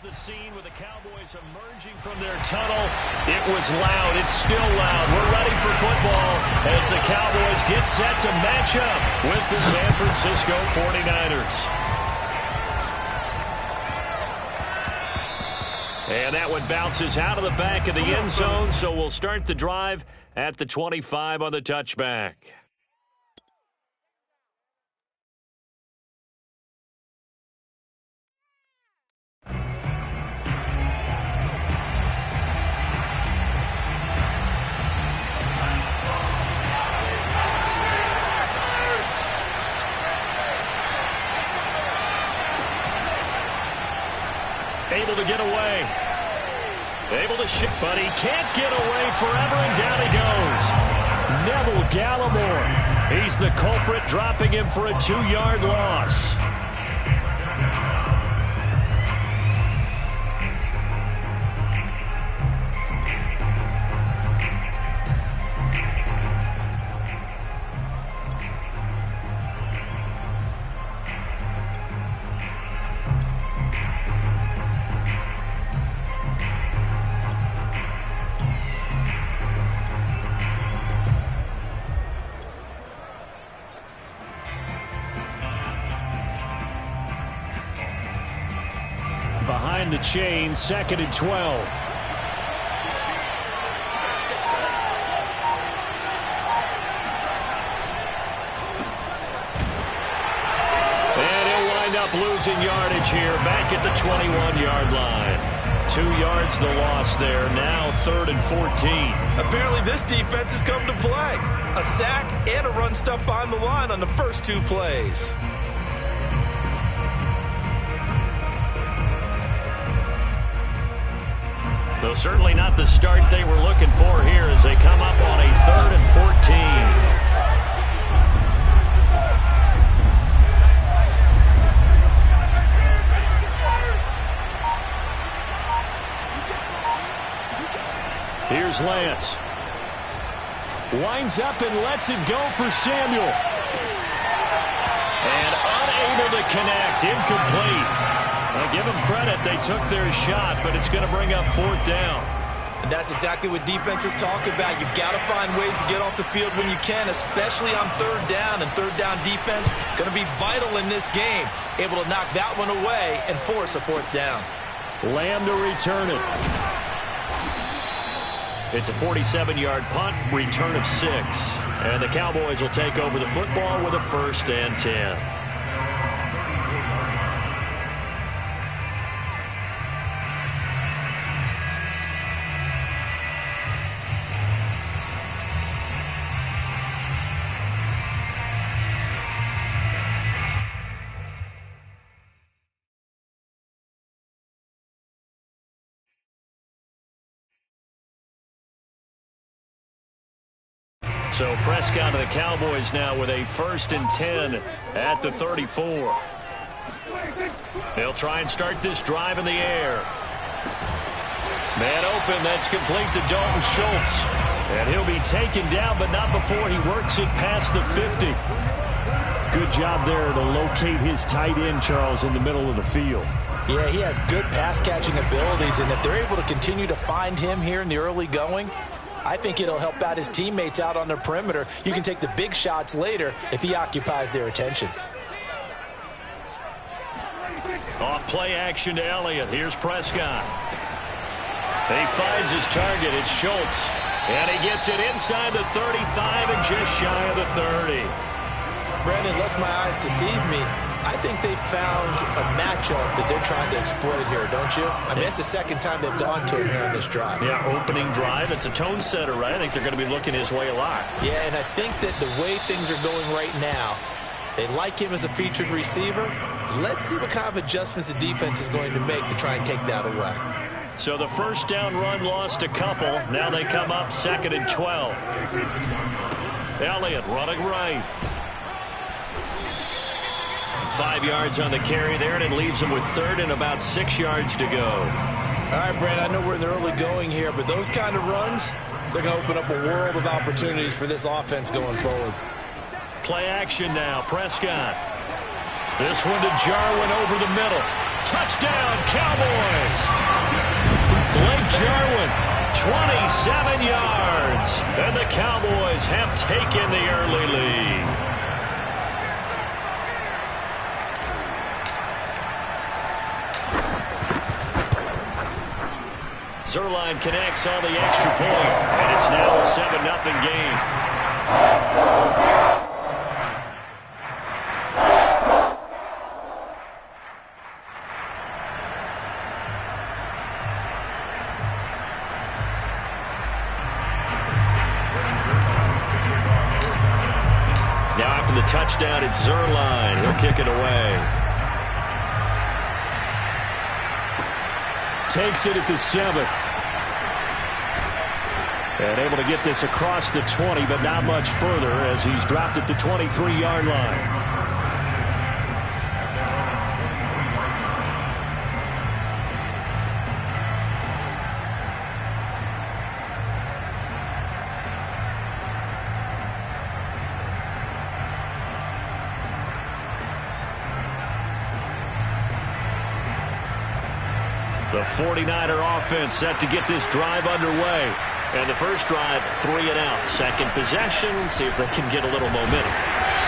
The scene with the Cowboys emerging from their tunnel. It was loud. It's still loud. We're ready for football as the Cowboys get set to match up with the San Francisco 49ers. And that one bounces out of the back of the end zone, so we'll start the drive at the 25 on the touchback. Able to get away. Able to shift, but he can't get away forever, and down he goes. Neville Gallimore. He's the culprit, dropping him for a 2-yard loss. Behind the chain, 2nd and 12. And he'll wind up losing yardage here, back at the 21-yard line. 2 yards the loss there, now 3rd and 14. Apparently this defense has come to play. A sack and a run stuff behind the line on the first 2 plays. Though certainly not the start they were looking for here as they come up on a 3rd and 14. Here's Lance. Winds up and lets it go for Samuel. And unable to connect, incomplete. Well, give them credit. They took their shot, but it's going to bring up 4th down. And that's exactly what defenses talk about. You've got to find ways to get off the field when you can, especially on 3rd down. And 3rd down defense going to be vital in this game. Able to knock that one away and force a 4th down. Lamb to return it. It's a 47-yard punt, return of 6. And the Cowboys will take over the football with a 1st and 10. So Prescott and the Cowboys now with a 1st and 10 at the 34. They'll try and start this drive in the air. Man open, that's complete to Dalton Schultz. And he'll be taken down, but not before he works it past the 50. Good job there to locate his tight end, Charles, in the middle of the field. Yeah, he has good pass-catching abilities, and if they're able to continue to find him here in the early going, I think it'll help out his teammates out on the perimeter. You can take the big shots later if he occupies their attention. Off play action to Elliott. Here's Prescott. He finds his target. It's Schultz. And he gets it inside the 35 and just shy of the 30. Brandon, lest my eyes deceive me, I think they found a matchup that they're trying to exploit here, don't you? I mean, it's the 2nd time they've gone to him here on this drive. Yeah, opening drive. It's a tone setter, right? I think they're going to be looking his way a lot. Yeah, and I think that the way things are going right now, they like him as a featured receiver. Let's see what kind of adjustments the defense is going to make to try and take that away. So the 1st down run lost a couple. Now they come up 2nd and 12. Elliott running right. 5 yards on the carry there, and it leaves him with 3rd and about 6 yards to go. All right, Brand, I know we're in the early going here, but those kind of runs, they're going to open up a world of opportunities for this offense going forward. Play action now, Prescott. This one to Jarwin over the middle. Touchdown, Cowboys! 27 yards. And the Cowboys have taken the early lead. Zerline connects on the extra point, and it's now a 7-0 game. Now after the touchdown, it's Zerline. He'll kick it away. Takes it at the 7. And able to get this across the 20, but not much further as he's dropped it to 23-yard line. The 49er offense set to get this drive underway. And the first drive, 3 and out. Second possession, see if they can get a little momentum.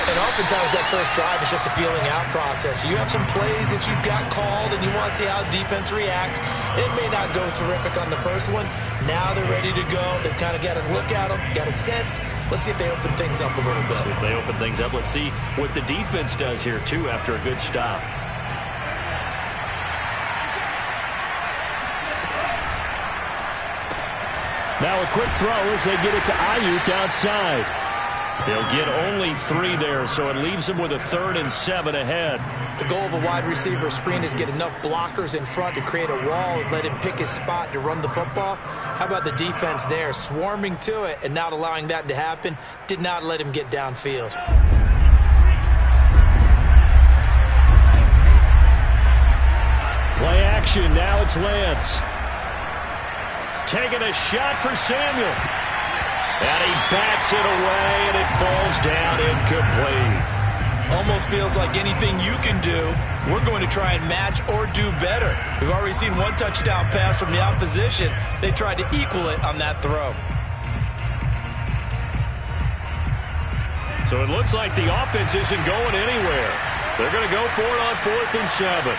And oftentimes that first drive is just a feeling out process. You have some plays that you've got called and you want to see how defense reacts. It may not go terrific on the first one. Now they're ready to go. They've kind of got to look at them, got a sense. Let's see if they open things up a little bit. See if they open things up. Let's see what the defense does here, too, after a good stop. Now a quick throw as they get it to Ayuk outside. They'll get only 3 there, so it leaves them with a 3rd and 7 ahead. The goal of a wide receiver screen is get enough blockers in front to create a wall and let him pick his spot to run the football. How about the defense there, swarming to it and not allowing that to happen? Did not let him get downfield. Play action, now it's Lance. Taking a shot for Samuel. And he bats it away, and it falls down incomplete. Almost feels like anything you can do, we're going to try and match or do better. We've already seen one touchdown pass from the opposition. They tried to equal it on that throw. So it looks like the offense isn't going anywhere. They're going to go for it on 4th and 7.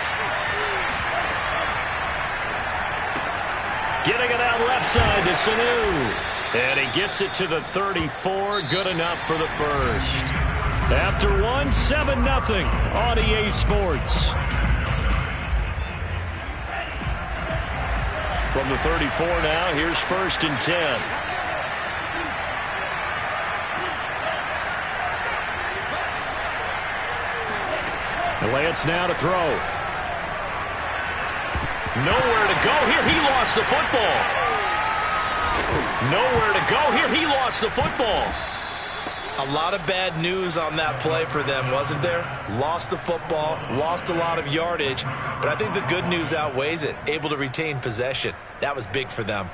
Getting it out left side to Sanu. And he gets it to the 34. Good enough for the first. After 1, 7-0 on EA Sports. From the 34 now, here's 1st and 10. Lance now to throw. Nowhere to go here. He lost the football. Nowhere to go here. He lost the football. A lot of bad news on that play for them, wasn't there? Lost the football, lost a lot of yardage, but I think the good news outweighs it. Able to retain possession. That was big for them.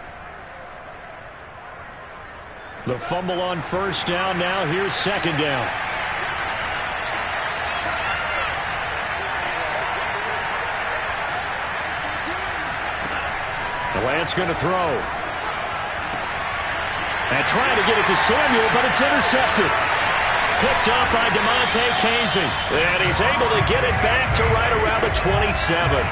The fumble on 1st down. Now here's 2nd down. Lance going to throw. And trying to get it to Samuel, but it's intercepted. Picked up by DeMonte Casey. And he's able to get it back to right around the 27.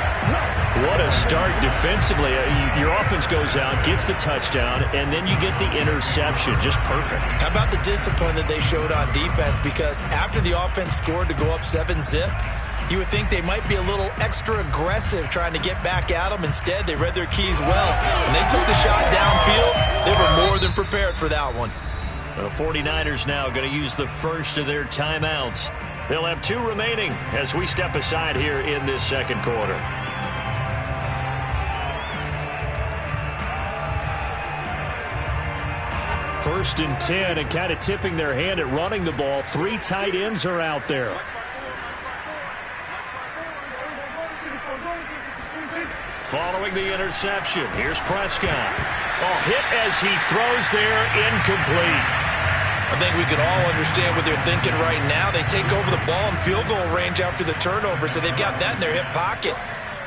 What a start defensively. Your offense goes out, gets the touchdown, and then you get the interception. Just perfect. How about the discipline that they showed on defense? Because after the offense scored to go up 7-zip, you would think they might be a little extra aggressive trying to get back at them. Instead, they read their keys well. When they took the shot downfield, they were more than prepared for that one. The 49ers now going to use the first of their timeouts. They'll have 2 remaining as we step aside here in this 2nd quarter. First and 10, and kind of tipping their hand at running the ball. 3 tight ends are out there. Following the interception, here's Prescott. Oh, hit as he throws there, incomplete. I think we can all understand what they're thinking right now. They take over the ball in field goal range after the turnover, so they've got that in their hip pocket.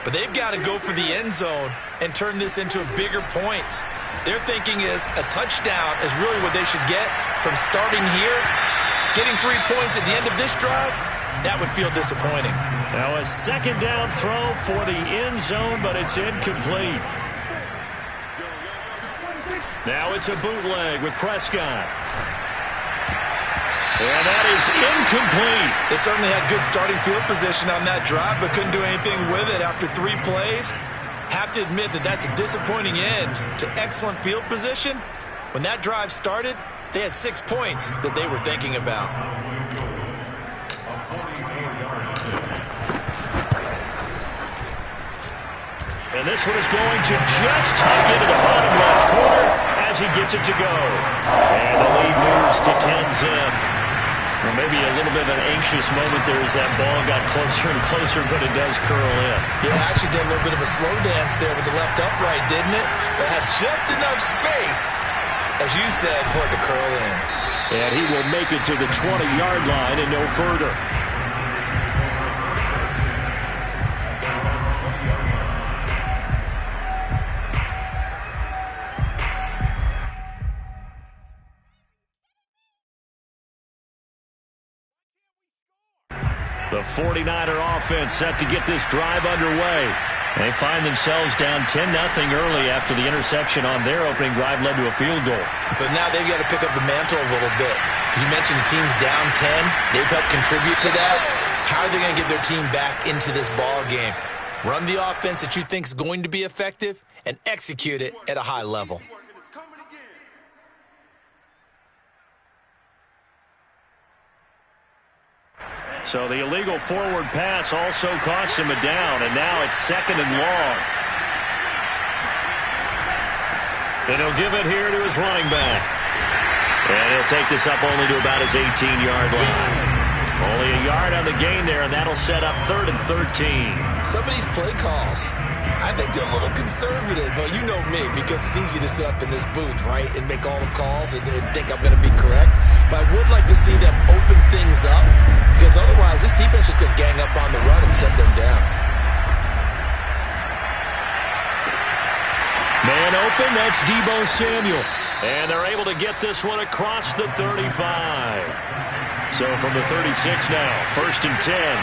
But they've got to go for the end zone and turn this into bigger points. Their thinking is a touchdown is really what they should get from starting here. Getting 3 points at the end of this drive, that would feel disappointing. Now a second down throw for the end zone, but it's incomplete. Now it's a bootleg with Prescott. And that is incomplete. They certainly had good starting field position on that drive, but couldn't do anything with it after 3 plays. Have to admit that that's a disappointing end to excellent field position. When that drive started, they had 6 points that they were thinking about. And this one is going to just tuck into the bottom left corner as he gets it to go. And the lead moves to 10-zip. Or maybe a little bit of an anxious moment there as that ball got closer and closer, but it does curl in. Yeah, actually did a little bit of a slow dance there with the left upright, didn't it? But had just enough space, as you said, for it to curl in. And he will make it to the 20-yard line and no further. The 49er offense set to get this drive underway. They find themselves down 10-0 early after the interception on their opening drive led to a field goal. So now they've got to pick up the mantle a little bit. You mentioned the team's down 10. They've helped contribute to that. How are they going to get their team back into this ball game? Run the offense that you think is going to be effective and execute it at a high level. So the illegal forward pass also costs him a down, and now it's 2nd and long. And he'll give it here to his running back. And he'll take this up only to about his 18-yard line. Only a yard on the gain there, and that'll set up 3rd and 13. Some of these play calls, I think they're a little conservative, but you know me, because it's easy to sit up in this booth, right, and make all the calls and think I'm going to be correct. But I would like to see them open things up, because otherwise this defense is going to gang up on the run and shut them down. Man open, that's Deebo Samuel. And they're able to get this one across the 35. So from the 36 now, 1st and 10.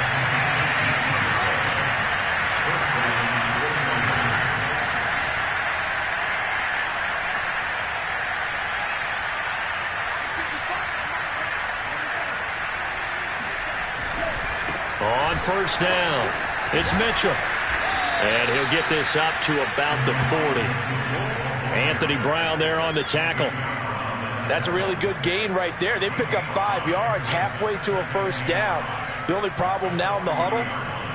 On 1st down, it's Mitchell. And he'll get this up to about the 40. Anthony Brown there on the tackle. That's a really good gain right there. They pick up 5 yards halfway to a 1st down. The only problem now in the huddle,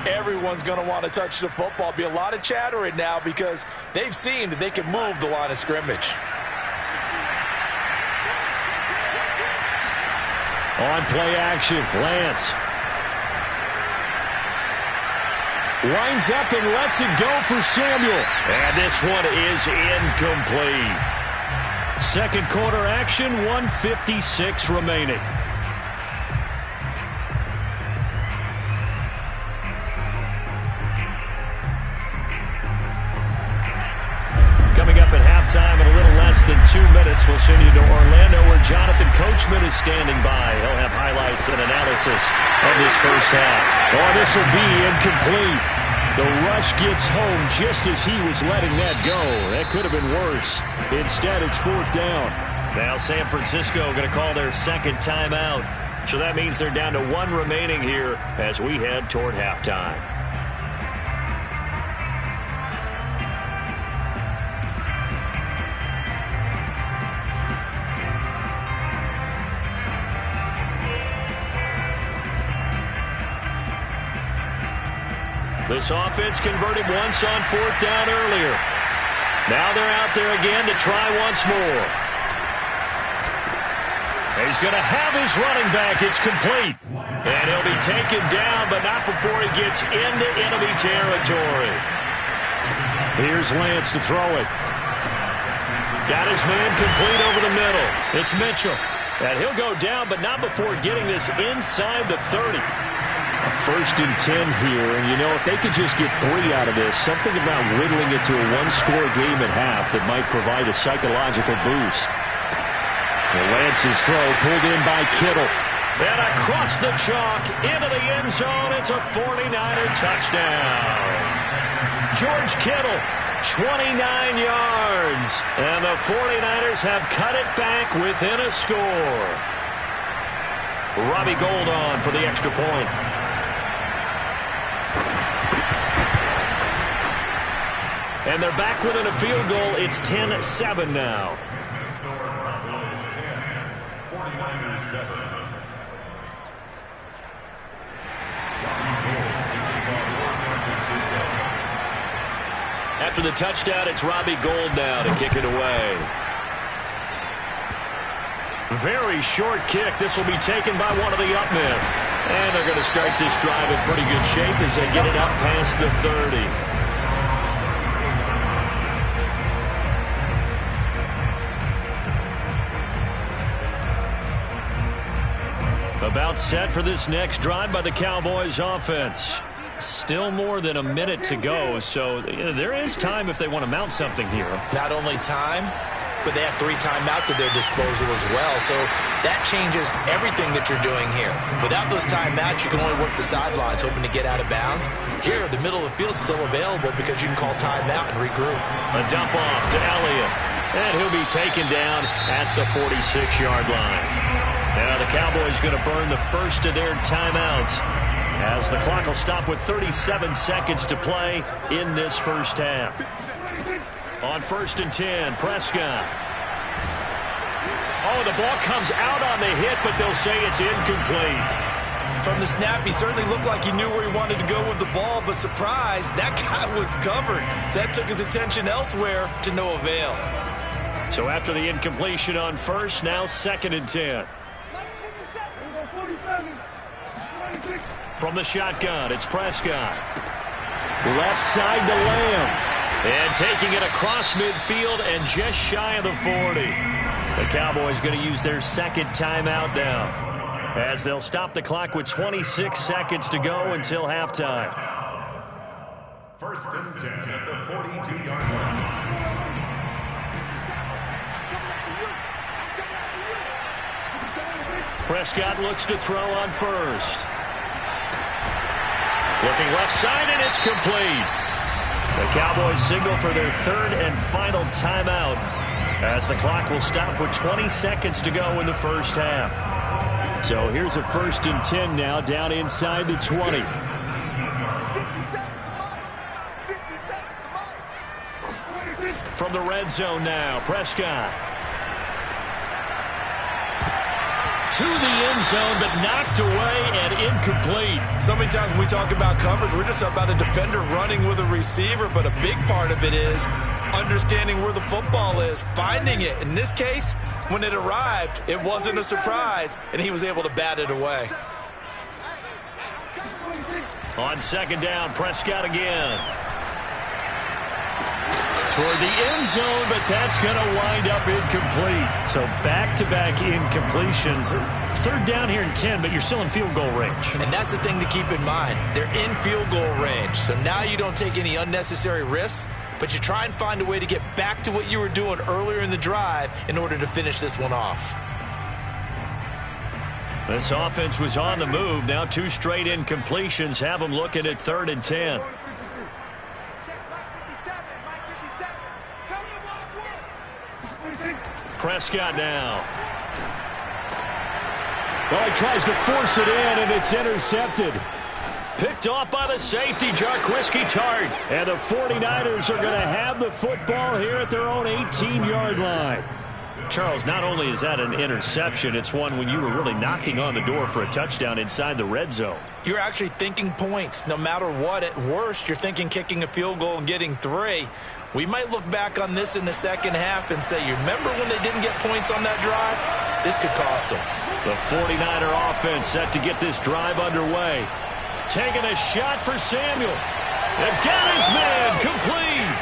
everyone's going to want to touch the football. Be a lot of chattering now because they've seen that they can move the line of scrimmage. On play action, Lance. Lines up and lets it go for Samuel. And this one is incomplete. 2nd quarter action, 1:56 remaining. Coming up at halftime in a little less than 2 minutes, we'll send you to Orlando where Jonathan Coachman is standing by. He'll have highlights and analysis of this 1st half. Oh, this will be incomplete. The rush gets home just as he was letting that go. That could have been worse. Instead, it's 4th down. Now San Francisco going to call their 2nd timeout. So that means they're down to 1 remaining here as we head toward halftime. This offense converted once on 4th down earlier. Now they're out there again to try once more. He's going to have his running back. It's complete. And he'll be taken down, but not before he gets into enemy territory. Here's Lance to throw it. Got his man complete over the middle. It's Mitchell. And he'll go down, but not before getting this inside the 30. First and 10 here, and you know, if they could just get 3 out of this, something about whittling it to a one-score game at half that might provide a psychological boost. Well, Lance's throw pulled in by Kittle. And across the chalk, into the end zone, it's a 49er touchdown. George Kittle, 29 yards, and the 49ers have cut it back within a score. Robbie Gould on for the extra point. And they're back within a field goal. It's 10-7 now. After the touchdown, it's Robbie Gould now to kick it away. Very short kick. This will be taken by one of the up men. And they're going to start this drive in pretty good shape as they get it up past the 30. About set for this next drive by the Cowboys offense. Still more than a minute to go, so there is time if they want to mount something here. Not only time, but they have 3 timeouts at their disposal as well, so that changes everything that you're doing here. Without those timeouts, you can only work the sidelines, hoping to get out of bounds. Here, the middle of the field's still available because you can call timeout and regroup. A dump off to Elliott, and he'll be taken down at the 46-yard line. Now the Cowboys going to burn the first of their timeouts as the clock will stop with 37 seconds to play in this first half. On 1st and 10, Prescott. Oh, the ball comes out on the hit, but they'll say it's incomplete. From the snap, he certainly looked like he knew where he wanted to go with the ball, but surprise, that guy was covered. So that took his attention elsewhere to no avail. So after the incompletion on first, now 2nd and 10. From the shotgun, it's Prescott. Left side to Lamb. And taking it across midfield and just shy of the 40. The Cowboys going to use their second timeout now, as they'll stop the clock with 26 seconds to go until halftime. 1st and 10 at the 42-yard line. Prescott looks to throw on first. Looking left side, and it's complete. The Cowboys signal for their 3rd and final timeout, as the clock will stop with 20 seconds to go in the first half. So here's a 1st and 10 now, down inside the 20. From the red zone now, Prescott. To the end zone, but knocked away and incomplete. So many times when we talk about coverage, we're just about a defender running with a receiver, but a big part of it is understanding where the football is, finding it. In this case, when it arrived, it wasn't a surprise, and he was able to bat it away. On 2nd down, Prescott again. Toward the end zone, but that's going to wind up incomplete. So back-to-back incompletions. 3rd down here in 10, but you're still in field goal range. And that's the thing to keep in mind. They're in field goal range. So now you don't take any unnecessary risks, but you try and find a way to get back to what you were doing earlier in the drive in order to finish this one off. This offense was on the move. Now 2 straight incompletions have them looking at 3rd and 10. Prescott now. Well, he tries to force it in, and it's intercepted. Picked off by the safety, Jarquiski Tart. And the 49ers are going to have the football here at their own 18-yard line. Charles, not only is that an interception, it's one when you were really knocking on the door for a touchdown inside the red zone. You're actually thinking points. No matter what, at worst, you're thinking kicking a field goal and getting 3. We might look back on this in the second half and say, you remember when they didn't get points on that drive? This could cost them. The 49er offense set to get this drive underway. Taking a shot for Samuel. And got his man complete.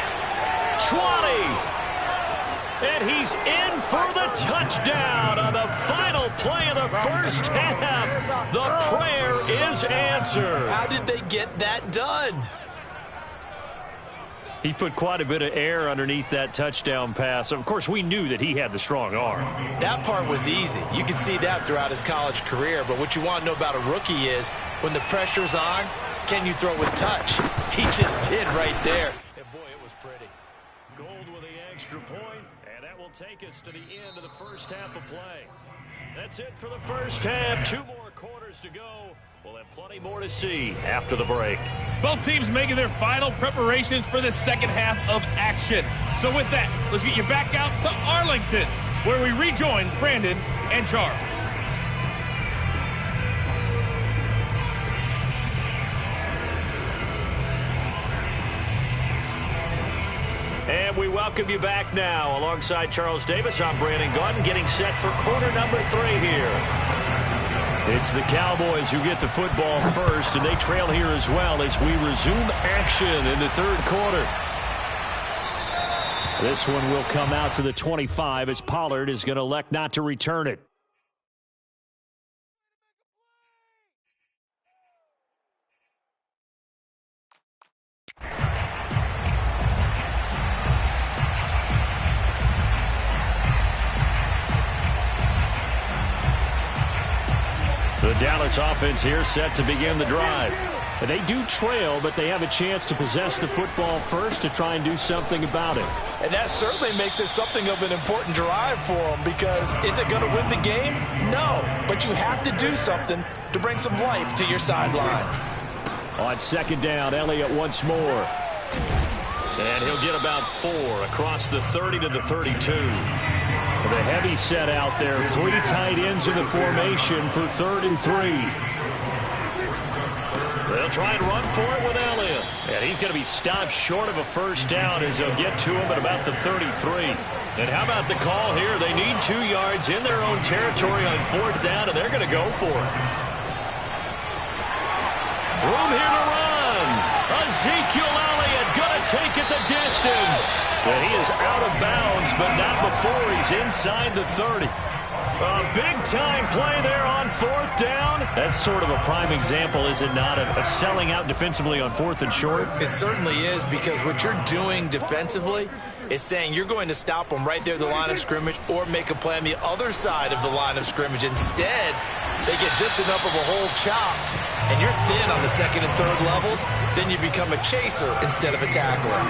20. And he's in for the touchdown on the final play of the first half. The prayer is answered. How did they get that done? He put quite a bit of air underneath that touchdown pass. Of course, we knew that he had the strong arm. That part was easy. You can see that throughout his college career. But what you want to know about a rookie is when the pressure's on, can you throw with touch? He just did right there. And boy, it was pretty. Gold with the extra point, and that will take us to the end of the first half of play. That's it for the first half. 2 more quarters to go. We'll have plenty more to see after the break. Both teams making their final preparations for the second half of action. So with that, let's get you back out to Arlington, where we rejoin Brandon and Charles. And we welcome you back now. Alongside Charles Davis, I'm Brandon Gaudin, getting set for quarter number 3 here. It's the Cowboys who get the football first, and they trail here as well as we resume action in the third quarter. This one will come out to the 25 as Pollard is going to elect not to return it. The Dallas offense here set to begin the drive. And they do trail, but they have a chance to possess the football first to try and do something about it. And that certainly makes it something of an important drive for them, because is it going to win the game? No, but you have to do something to bring some life to your sideline. On second down, Elliott once more. And he'll get about 4 across the 30 to the 32. The heavy set out there. 3 tight ends in the formation for 3rd and 3. They'll try and run for it with Elliott. And he's going to be stopped short of a first down as they'll get to him at about the 33. And how about the call here? They need 2 yards in their own territory on 4th down, and they're going to go for it. Room here to run. Ezekiel Elliott going to take it the distance. And he is out of bounds, but not before he's inside the 30. A big-time play there on 4th down. That's sort of a prime example, is it not, of selling out defensively on 4th and short? It certainly is, because what you're doing defensively is saying you're going to stop them right there at the line of scrimmage or make a play on the other side of the line of scrimmage. Instead, they get just enough of a hole chopped, and you're thin on the 2nd and 3rd levels, then you become a chaser instead of a tackler.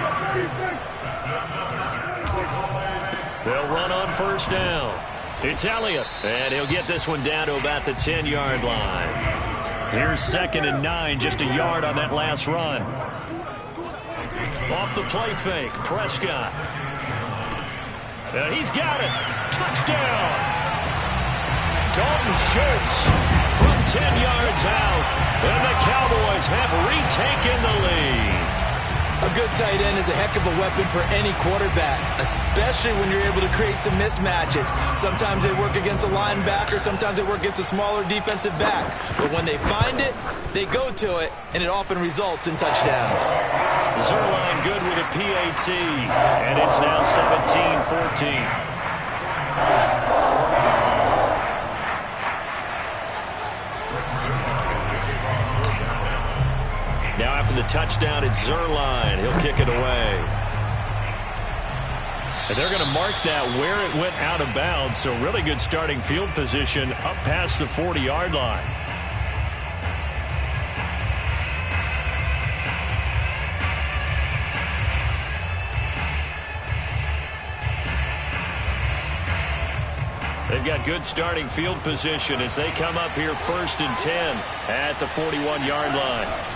They'll run on 1st down. It's Elliott, and he'll get this one down to about the 10-yard line. Here's 2nd and 9, just a yard on that last run. Off the play fake, Prescott. And he's got it. Touchdown. Dalton Schultz from 10 yards out, and the Cowboys have retaken the lead. A good tight end is a heck of a weapon for any quarterback, especially when you're able to create some mismatches. Sometimes they work against a linebacker, sometimes they work against a smaller defensive back. But when they find it, they go to it, and it often results in touchdowns. Zerline good with a PAT, and it's now 17-14. Now after the touchdown, it's Zerline. He'll kick it away. And they're going to mark that where it went out of bounds, so really good starting field position up past the 40-yard line. They've got good starting field position as they come up here 1st and 10 at the 41-yard line.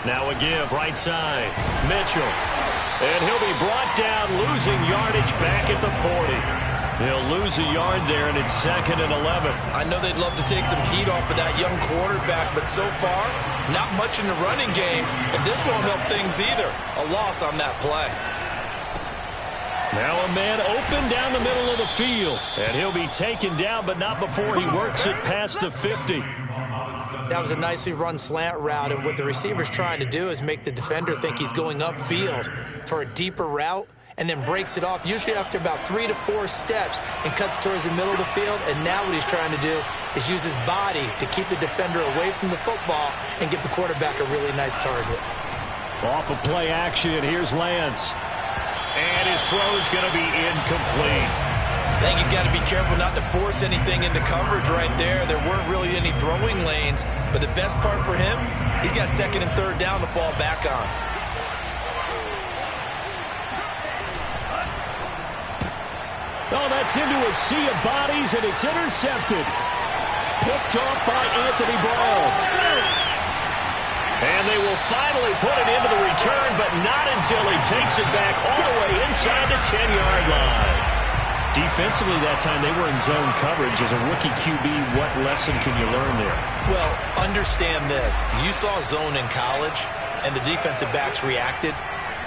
Now a give, right side, Mitchell. And he'll be brought down, losing yardage back at the 40. They'll lose a yard there, and it's 2nd and 11. I know they'd love to take some heat off of that young quarterback, but so far, not much in the running game, and this won't help things either. A loss on that play. Now a man open down the middle of the field, and he'll be taken down, but not before he works it past the 50. That was a nicely run slant route, and what the receiver's trying to do is make the defender think he's going upfield for a deeper route, and then breaks it off, usually after about 3 to 4 steps, and cuts towards the middle of the field. And now what he's trying to do is use his body to keep the defender away from the football and give the quarterback a really nice target. Off of play action, here's Lance. And his throw's going to be incomplete. I think he's got to be careful not to force anything into coverage right there. There weren't really any throwing lanes, but the best part for him, he's got 2nd and 3rd down to fall back on. Oh, that's into a sea of bodies, and it's intercepted. Picked off by Anthony Brown. And they will finally put it into the return, but not until he takes it back all the way inside the 10-yard line. Defensively that time, they were in zone coverage. As a rookie QB, what lesson can you learn there? Well, understand this. You saw zone in college, and the defensive backs reacted,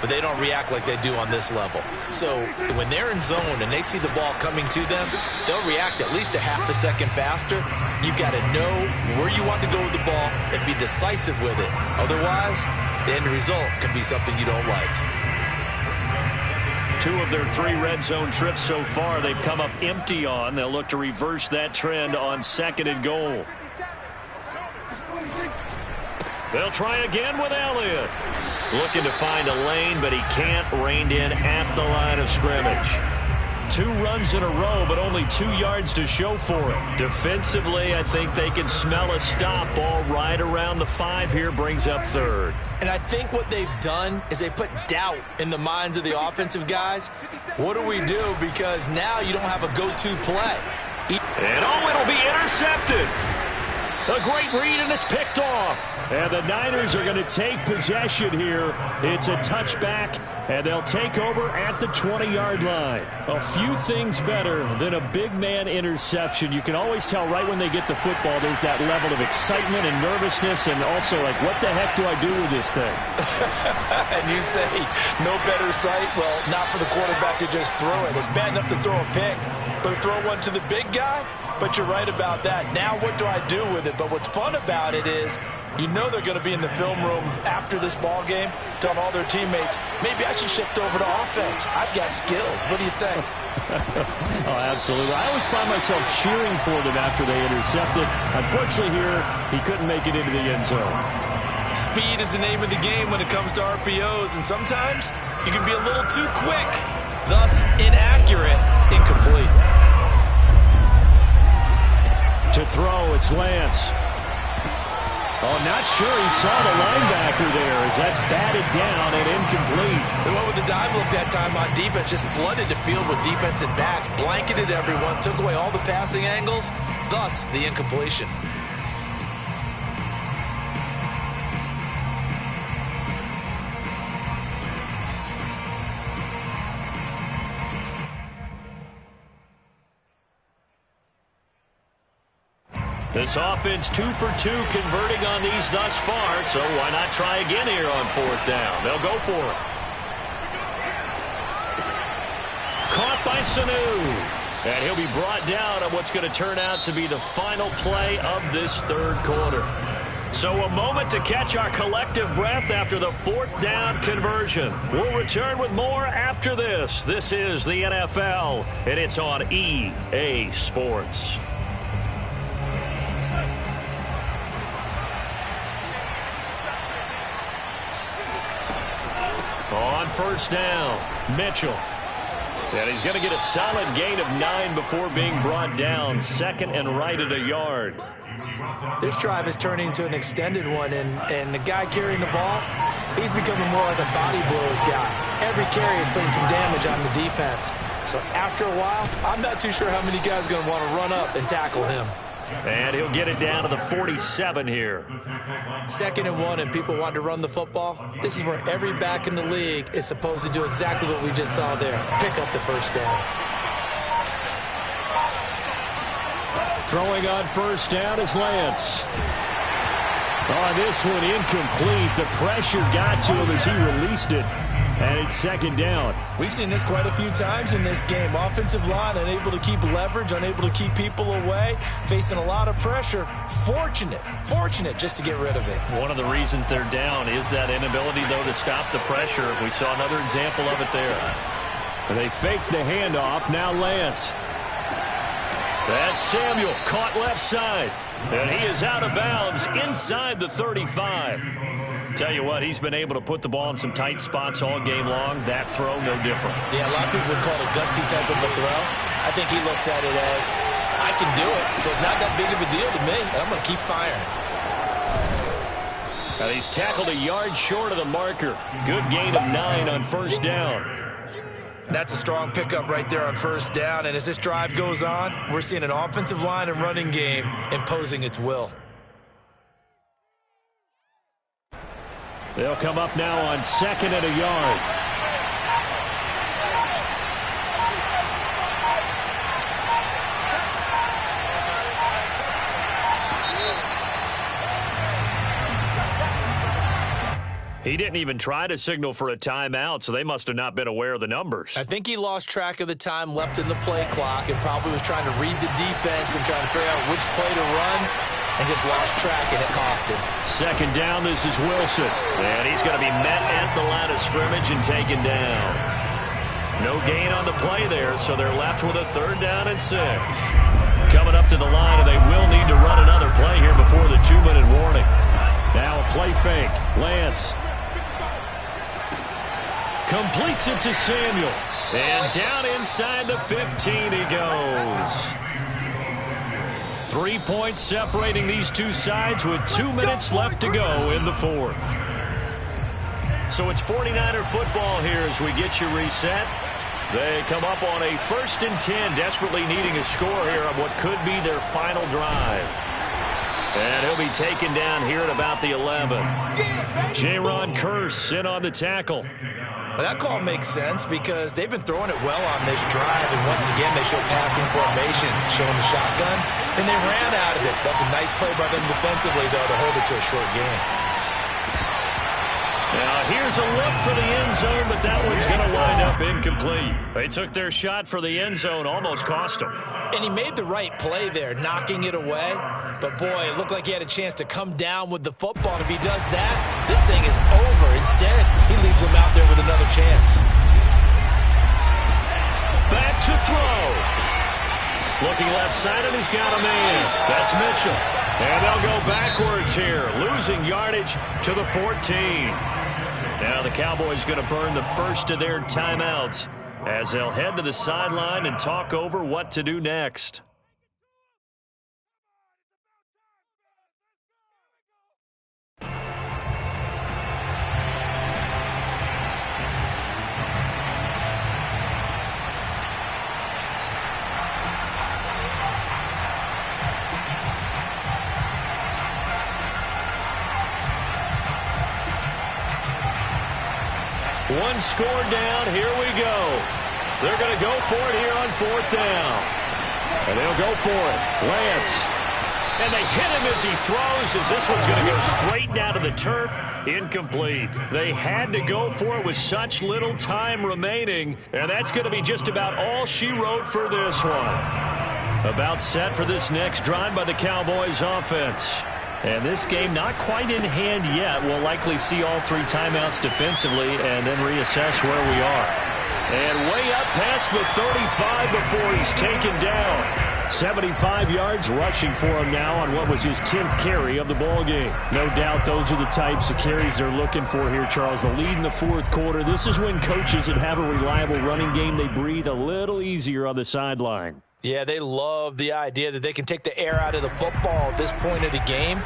but they don't react like they do on this level. So when they're in zone and they see the ball coming to them, they'll react at least a half a second faster. You've got to know where you want to go with the ball and be decisive with it. Otherwise, the end result can be something you don't like. 2 of their 3 red zone trips so far they've come up empty on. They'll look to reverse that trend on 2nd and goal. They'll try again with Elliott. Looking to find a lane, but he can't. Reined in at the line of scrimmage. 2 runs in a row, but only 2 yards to show for it. Defensively, I think they can smell a stop. Ball right around the 5 here, brings up 3rd. And I think what they've done is they put doubt in the minds of the offensive guys. What do we do? Because now you don't have a go-to play. And it'll be intercepted. A great read, and it's picked off. And the Niners are going to take possession here. It's a touchback, and they'll take over at the 20-yard line. A few things better than a big man interception. You can always tell right when they get the football, there's that level of excitement and nervousness, and also like, what the heck do I do with this thing? And you say, no better sight? Well, not for the quarterback to just throw it. It's bad enough to throw a pick, but throw one to the big guy? But you're right about that. Now what do I do with it? But what's fun about it is you know they're going to be in the film room after this ball game telling all their teammates, maybe I should shift over to offense. I've got skills. What do you think? Oh, absolutely. I always find myself cheering for them after they intercepted. Unfortunately here, he couldn't make it into the end zone. Speed is the name of the game when it comes to RPOs, and sometimes you can be a little too quick, thus inaccurate, incomplete. To throw, it's Lance. Oh, not sure he saw the linebacker there as that's batted down and incomplete. They went with the dive look that time on defense, just flooded the field with defensive backs, blanketed everyone, took away all the passing angles, thus the incompletion. This offense 2 for 2 converting on these thus far, so why not try again here on 4th down? They'll go for it. Caught by Sanu. And he'll be brought down on what's going to turn out to be the final play of this 3rd quarter. So a moment to catch our collective breath after the 4th down conversion. We'll return with more after this. This is the NFL, and it's on EA Sports. On 1st down, Mitchell. And he's going to get a solid gain of 9 before being brought down. 2nd and right at a yard. This drive is turning into an extended one, and the guy carrying the ball, he's becoming more like a body blows guy. Every carry is putting some damage on the defense. So after a while, I'm not too sure how many guys are going to want to run up and tackle him. And he'll get it down to the 47 here. 2nd and 1, and people want to run the football. This is where every back in the league is supposed to do exactly what we just saw there. Pick up the 1st down. Throwing on 1st down is Lance. On this one, incomplete. The pressure got to him as he released it. And it's 2nd down. We've seen this quite a few times in this game. Offensive line unable to keep leverage, unable to keep people away, facing a lot of pressure. Fortunate just to get rid of it. One of the reasons they're down is that inability, though, to stop the pressure. We saw another example of it there. And they fake the handoff. Now Lance. That's Samuel, caught left side. And he is out of bounds inside the 35. Tell you what, he's been able to put the ball in some tight spots all game long. That throw, no different. Yeah, a lot of people would call it a gutsy type of a throw. I think he looks at it as, I can do it, so it's not that big of a deal to me, and I'm going to keep firing. And he's tackled a yard short of the marker. Good gain of 9 on first down. That's a strong pickup right there on first down, and as this drive goes on, we're seeing an offensive line and running game imposing its will. They'll come up now on 2nd and a yard. He didn't even try to signal for a timeout, so they must have not been aware of the numbers. I think he lost track of the time left in the play clock and probably was trying to read the defense and trying to figure out which play to run and just lost track, and it cost him. 2nd down, this is Wilson. And he's going to be met at the line of scrimmage and taken down. No gain on the play there, so they're left with a 3rd down and 6. Coming up to the line, and they will need to run another play here before the 2-minute warning. Now a play fake. Lance completes it to Samuel. And down inside the 15 he goes. 3 points separating these two sides with 2 minutes left to go in the 4th. So it's 49er football here as we get you reset. They come up on a 1st and 10, desperately needing a score here on what could be their final drive. And he'll be taken down here at about the 11. Jaron Kearse in on the tackle. Well, that call makes sense because they've been throwing it well on this drive, and once again they show passing formation, showing the shotgun, and they ran out of it. That's a nice play by them defensively, though, to hold it to a short game. Now here's a look for the end zone, but that one's going to wind up incomplete. They took their shot for the end zone, almost cost them. And he made the right play there, knocking it away. But, boy, it looked like he had a chance to come down with the football. And if he does that, this thing is over. Instead, he leaves him out there with another chance. Back to throw. Looking left side, and he's got a man. That's Mitchell. And they'll go backwards here, losing yardage to the 14. Now the Cowboys going to burn the first of their timeouts as they'll head to the sideline and talk over what to do next. One score down, here we go. They're going to go for it here on 4th down. And they'll go for it. Lance. And they hit him as he throws, as this one's going to go straight down to the turf. Incomplete. They had to go for it with such little time remaining. And that's going to be just about all she wrote for this one. About set for this next drive by the Cowboys offense. And this game not quite in hand yet. We'll likely see all 3 timeouts defensively and then reassess where we are. And way up past the 35 before he's taken down. 75 yards rushing for him now on what was his 10th carry of the ball game. No doubt those are the types of carries they're looking for here, Charles. The lead in the 4th quarter. This is when coaches that have a reliable running game, they breathe a little easier on the sideline. Yeah, they love the idea that they can take the air out of the football at this point of the game.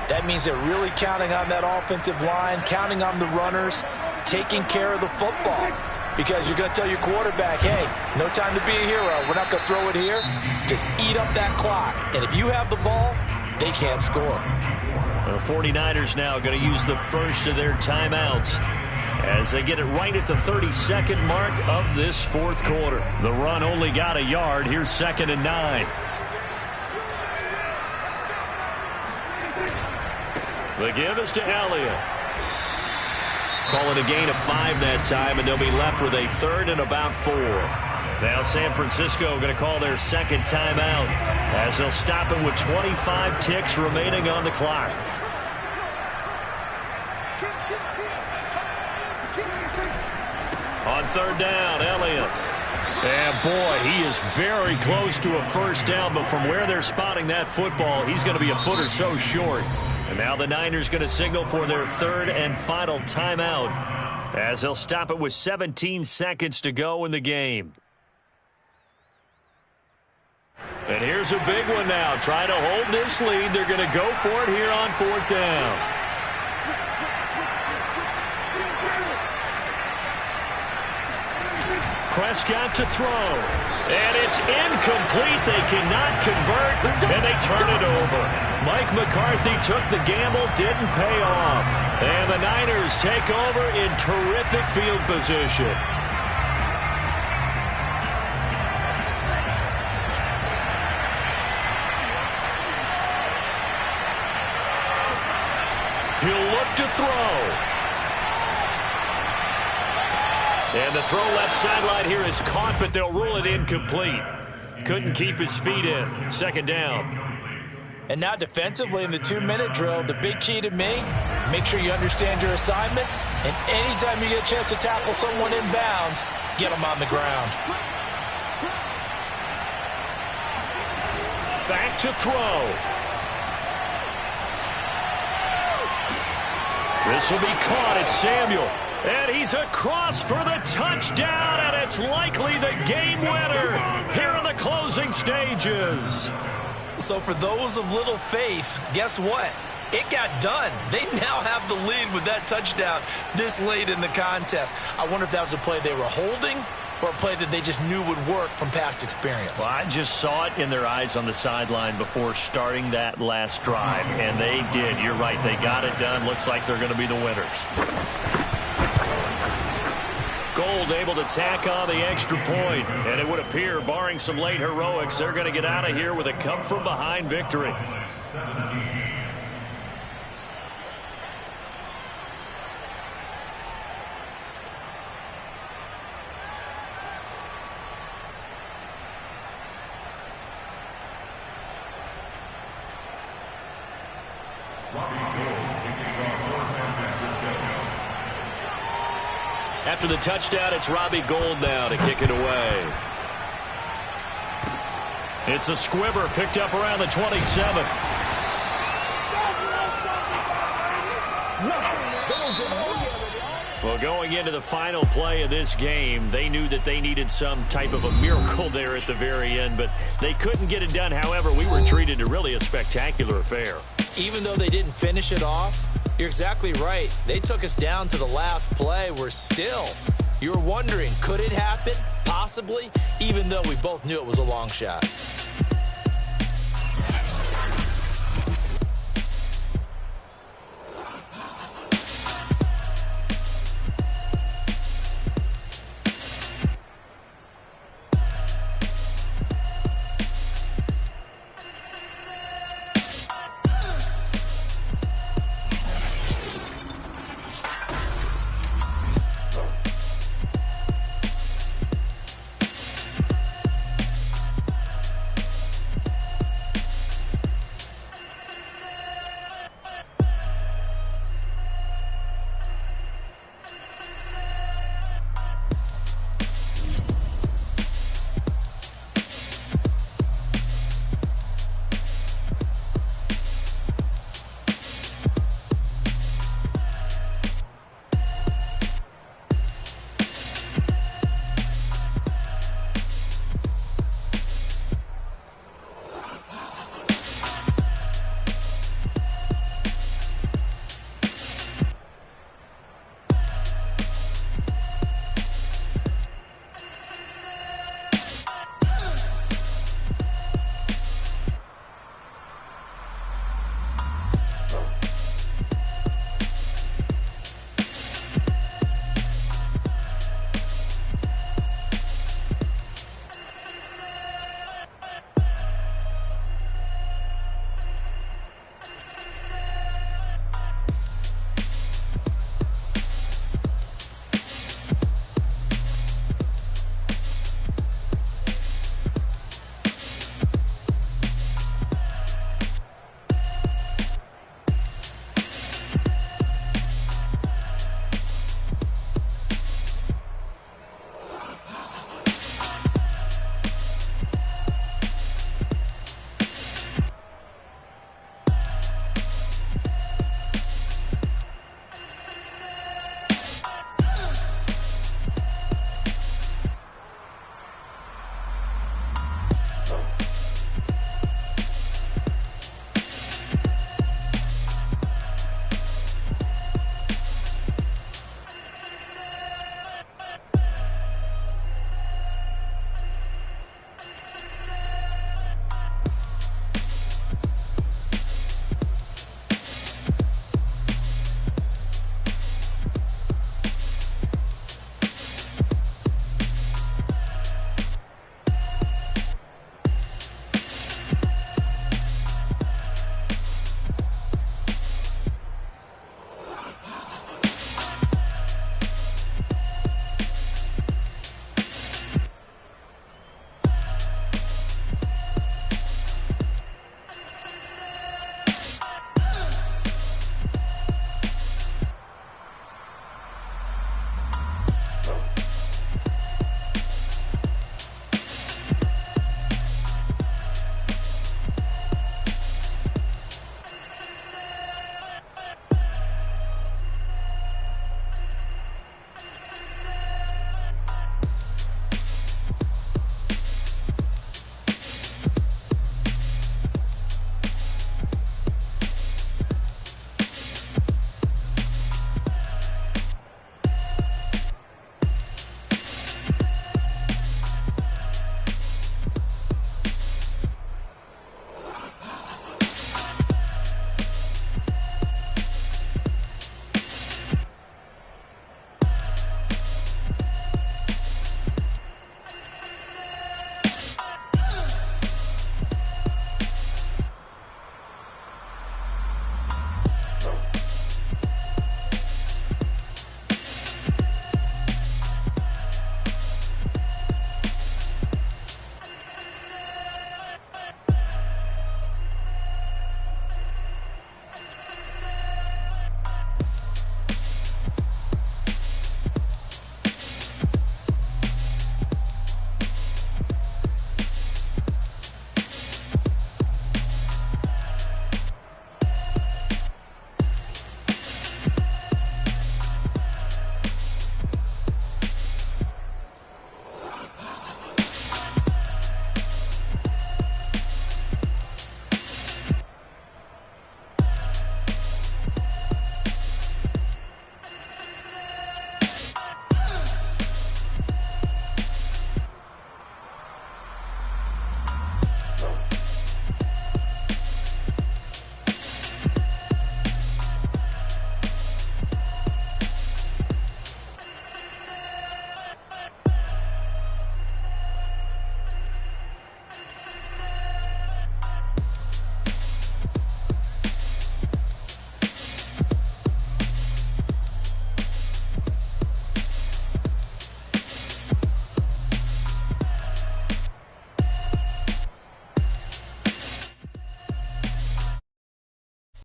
That means they're really counting on that offensive line, counting on the runners, taking care of the football. Because you're going to tell your quarterback, hey, no time to be a hero. We're not going to throw it here. Just eat up that clock. And if you have the ball, they can't score. The 49ers now going to use the first of their timeouts as they get it right at the 32nd mark of this 4th quarter. The run only got a yard. Here's 2nd and 9. The give is to Elliott. Calling a gain of 5 that time, and they'll be left with a 3rd and about 4. Now San Francisco going to call their 2nd timeout as they'll stop it with 25 ticks remaining on the clock. On third down. Elliott. And, boy, he is very close to a first down, but from where they're spotting that football, he's going to be a foot or so short. And now the Niners going to signal for their third and final timeout as they'll stop it with 17 seconds to go in the game. And here's a big one now. Trying to hold this lead. They're going to go for it here on fourth down. Prescott to throw. And it's incomplete. They cannot convert, and they turn it over. Mike McCarthy took the gamble, didn't pay off. And the Niners take over in terrific field position. He'll look to throw. And the throw left sideline here is caught, but they'll rule it incomplete. Couldn't keep his feet in. Second down. And now defensively in the 2-minute drill, the big key to me, make sure you understand your assignments. And anytime you get a chance to tackle someone in bounds, get them on the ground. Back to throw. This will be caught. It's Samuel. And he's across for the touchdown, and it's likely the game winner here in the closing stages. So for those of little faith, guess what? It got done. They now have the lead with that touchdown this late in the contest. I wonder if that was a play they were holding or a play that they just knew would work from past experience. Well, I just saw it in their eyes on the sideline before starting that last drive, and they did. You're right. They got it done. Looks like they're going to be the winners. Gold able to tack on the extra point, and it would appear, barring some late heroics, they're going to get out of here with a come-from-behind victory. After the touchdown, it's Robbie Gould now to kick it away. It's a squibber picked up around the 27. Well, going into the final play of this game, they knew that they needed some type of a miracle there at the very end, but they couldn't get it done. However, we were treated to really a spectacular affair. Even though they didn't finish it off, you're exactly right. They took us down to the last play. We're still, you're wondering, could it happen? Possibly, even though we both knew it was a long shot.